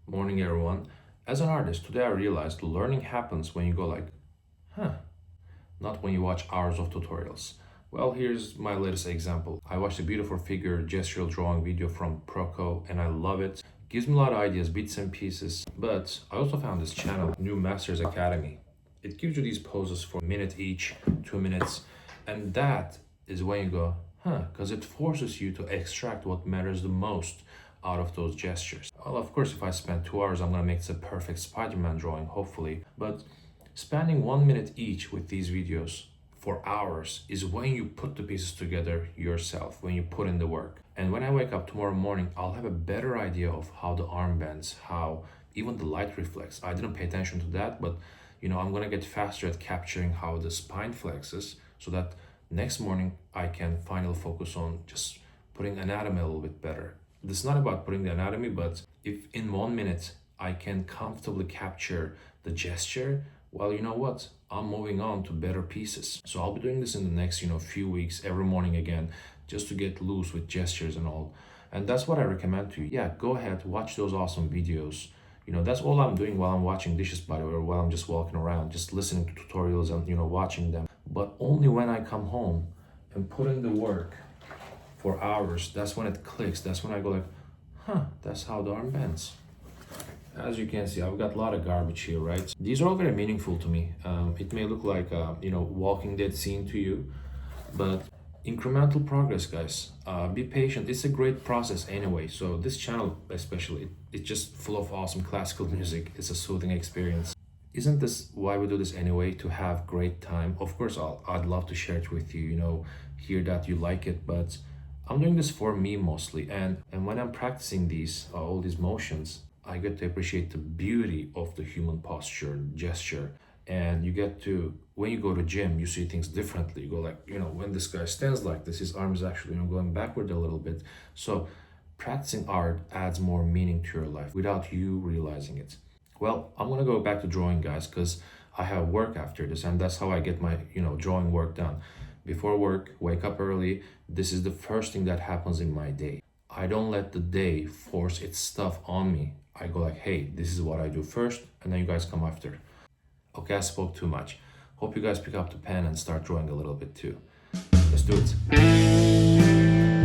Morning, everyone. As an artist, today I realized learning happens when you go like, huh, not when you watch hours of tutorials. Well, here's my latest example. I watched a beautiful figure gestural drawing video from Proco and I love it. Gives me a lot of ideas, bits and pieces. But I also found this channel, New Masters Academy. It gives you these poses for a minute each, 2 minutes, and that is when you go, huh, because it forces you to extract what matters the most out of those gestures. Well, of course, if I spend 2 hours, I'm gonna make this a perfect Spider-Man drawing, hopefully. But spending 1 minute each with these videos for hours is when you put the pieces together yourself, when you put in the work. And when I wake up tomorrow morning, I'll have a better idea of how the arm bends, how even the light reflects. I didn't pay attention to that, but I'm gonna get faster at capturing how the spine flexes so that next morning I can finally focus on just putting anatomy a little bit better. This is not about putting the anatomy, but if in 1 minute I can comfortably capture the gesture, well, you know what? I'm moving on to better pieces. So I'll be doing this in the next, few weeks, every morning again, just to get loose with gestures and all. And that's what I recommend to you. Yeah, go ahead, watch those awesome videos. That's all I'm doing while I'm washing dishes, by the way, or while I'm just walking around, just listening to tutorials and, watching them. But only when I come home and put in the work for hours, that's when it clicks. That's when I go like, huh, that's how the arm bends. As you can see, I've got a lot of garbage here, right? These are all very meaningful to me. It may look like a, Walking Dead scene to you, but incremental progress, guys. Be patient. It's a great process anyway. So this channel, especially, it's just full of awesome classical music. It's a soothing experience. Isn't this why we do this anyway? To have great time. Of course, I'd love to share it with you. Hear that you like it, but I'm doing this for me mostly. And when I'm practicing all these motions, I get to appreciate the beauty of the human posture, gesture. And you get to, when you go to gym, you see things differently. You go like, when this guy stands like this, his arm is actually, going backward a little bit. So practicing art adds more meaning to your life without you realizing it. Well, I'm gonna go back to drawing, guys, because I have work after this, and that's how I get my, drawing work done. Before work, wake up early. This is the first thing that happens in my day. I don't let the day force its stuff on me. I go like, hey, this is what I do first, and then you guys come after. Okay, I spoke too much. Hope you guys pick up the pen and start drawing a little bit too. Let's do it.